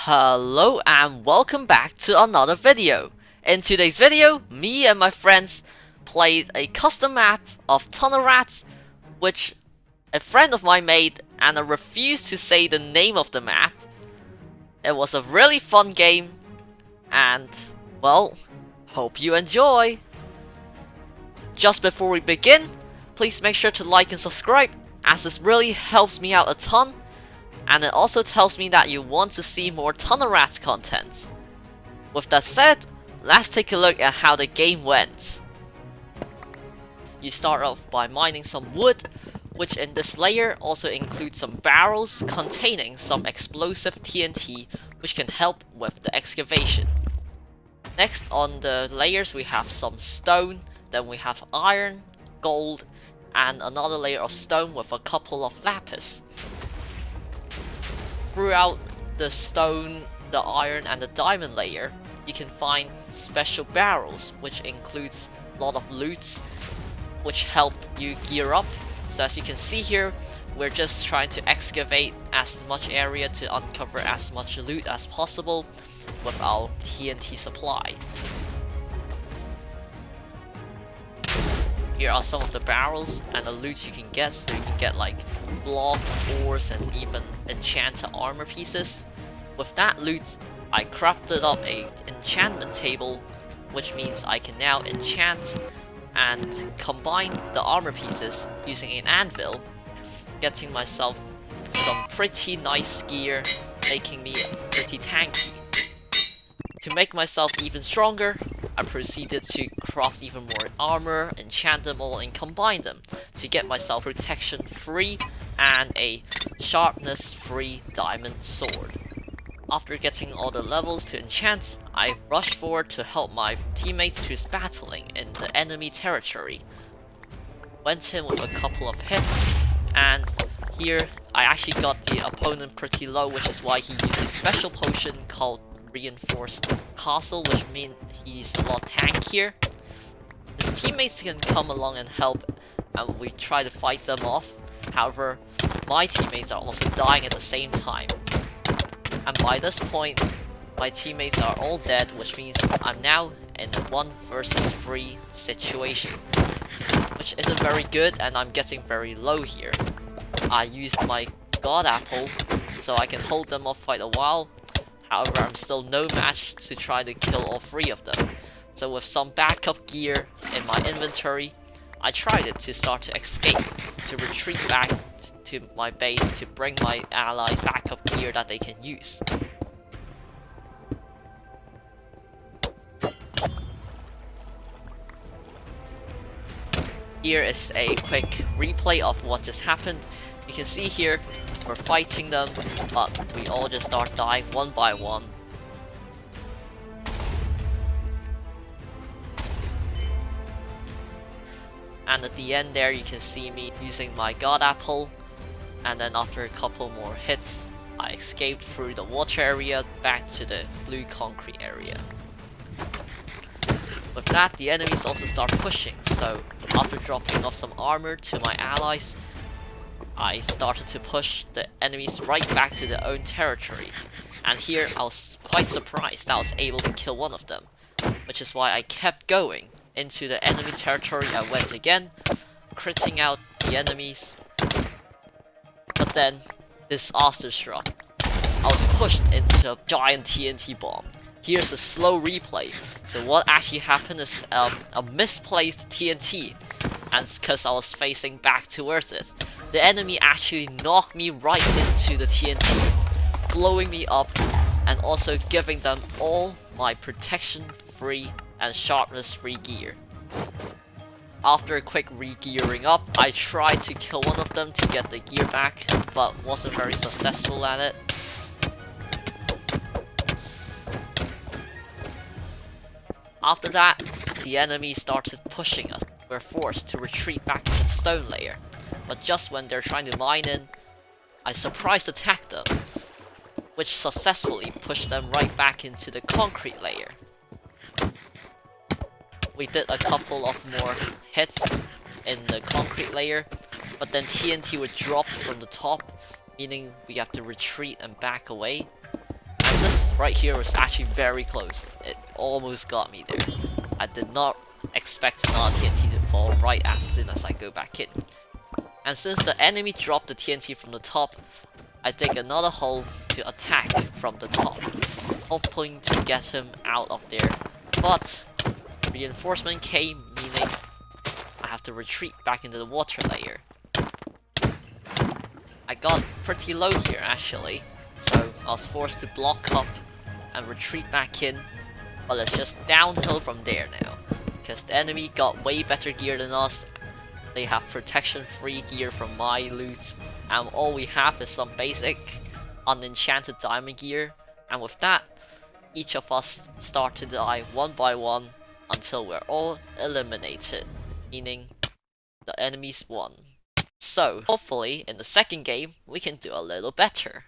Hello and welcome back to another video. In today's video, me and my friends played a custom map of Tunnel Rats, which a friend of mine made, and I refused to say the name of the map. It was a really fun game, and well, hope you enjoy. Just before we begin, please make sure to like and subscribe, as this really helps me out a ton. And it also tells me that you want to see more Tunnel Rats content. With that said, let's take a look at how the game went. You start off by mining some wood, which in this layer also includes some barrels containing some explosive TNT, which can help with the excavation. Next on the layers we have some stone, then we have iron, gold, and another layer of stone with a couple of lapis. Throughout the stone, the iron, and the diamond layer, you can find special barrels, which includes a lot of loots, which help you gear up. So as you can see here, we're just trying to excavate as much area to uncover as much loot as possible with our TNT supply. Here are some of the barrels and the loot you can get, so you can get like blocks, ores, and even enchanted armor pieces. With that loot, I crafted up a enchantment table, which means I can now enchant and combine the armor pieces using an anvil, getting myself some pretty nice gear, making me pretty tanky. To make myself even stronger, I proceeded to craft even more armor, enchant them all, and combine them to get myself protection 3 and a sharpness 3 diamond sword. After getting all the levels to enchant, I rushed forward to help my teammates who's battling in the enemy territory. Went in with a couple of hits, and here I actually got the opponent pretty low, which is why he used a special potion called Reinforced Castle, which means he's a lot tankier. His teammates can come along and help, and we try to fight them off. However, my teammates are also dying at the same time. And by this point, my teammates are all dead, which means I'm now in a 1 versus 3 situation, which isn't very good, and I'm getting very low here. I used my God Apple so I can hold them off quite a while. However, I'm still no match to try to kill all 3 of them. So with some backup gear in my inventory, I tried it to start to escape, to retreat back to my base to bring my allies backup gear that they can use. Here is a quick replay of what just happened. You can see here, we're fighting them, but we all just start dying one by one. And at the end there, you can see me using my God Apple, and then after a couple more hits, I escaped through the water area back to the blue concrete area. With that, the enemies also start pushing, so after dropping off some armor to my allies, I started to push the enemies right back to their own territory. And here I was quite surprised that I was able to kill one of them, which is why I kept going. Into the enemy territory I went again, critting out the enemies. But then, disaster struck. I was pushed into a giant TNT bomb. Here's a slow replay. So what actually happened is a misplaced TNT, and because I was facing back towards it, the enemy actually knocked me right into the TNT, blowing me up and also giving them all my protection 3 and sharpness 3 gear. After a quick re-gearing up, I tried to kill one of them to get the gear back, but wasn't very successful at it. After that, the enemy started pushing us. We're forced to retreat back to the stone layer, but just when they're trying to mine in, I surprise attacked them, which successfully pushed them right back into the concrete layer. We did a couple of more hits in the concrete layer, but then TNT would drop from the top, meaning we have to retreat and back away. And this right here was actually very close. It almost got me there. I did not expect another TNT to fall right as soon as I go back in. And since the enemy dropped the TNT from the top, I dig another hole to attack from the top, hoping to get him out of there. But reinforcement came, meaning I have to retreat back into the water layer. I got pretty low here actually, so I was forced to block up and retreat back in, but it's just downhill from there now, because the enemy got way better gear than us. They have protection free gear from my loot, and all we have is some basic unenchanted diamond gear, and with that, each of us start to die one by one until we're all eliminated, meaning the enemies won. So, hopefully, in the second game, we can do a little better.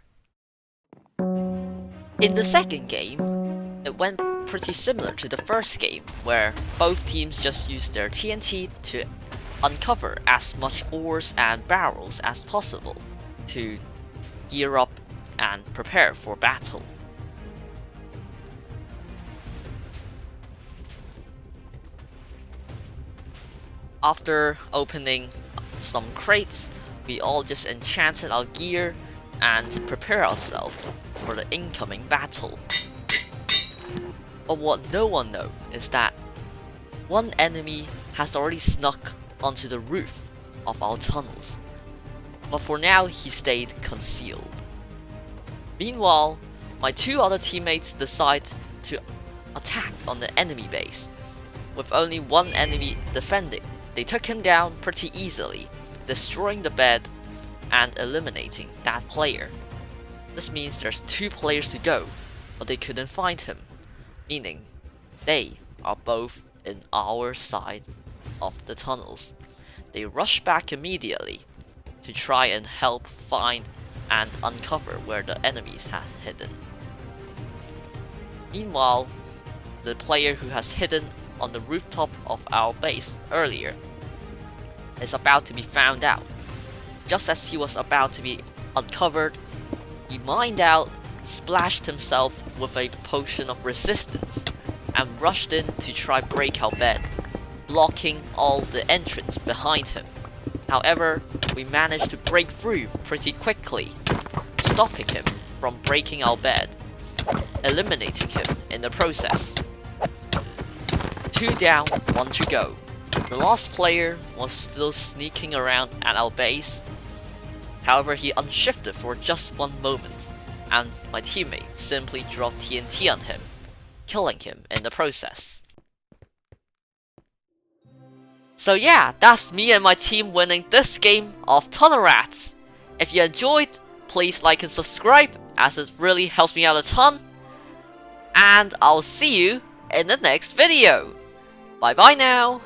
In the second game, it went pretty similar to the first game, where both teams just used their TNT to uncover as much ores and barrels as possible to gear up and prepare for battle. After opening some crates, we all just enchanted our gear and prepare ourselves for the incoming battle. But what no one knows is that one enemy has already snuck onto the roof of our tunnels, but for now he stayed concealed. Meanwhile, my two other teammates decide to attack on the enemy base. With only one enemy defending, they took him down pretty easily, destroying the bed and eliminating that player. This means there's 2 players to go, but they couldn't find him, meaning they are both in our side of the tunnels. They rush back immediately to try and help find and uncover where the enemies have hidden. Meanwhile, the player who has hidden on the rooftop of our base earlier is about to be found out. Just as he was about to be uncovered, he mined out, splashed himself with a potion of resistance, and rushed in to try break our bed, blocking all the entrance behind him. However, we managed to break through pretty quickly, stopping him from breaking our bed, eliminating him in the process. 2 down, 1 to go. The last player was still sneaking around at our base. However, he unshifted for just 1 moment, and my teammate simply dropped TNT on him, killing him in the process. So yeah, that's me and my team winning this game of Tunnel Rats. If you enjoyed, please like and subscribe, as it really helps me out a ton. And I'll see you in the next video. Bye bye now.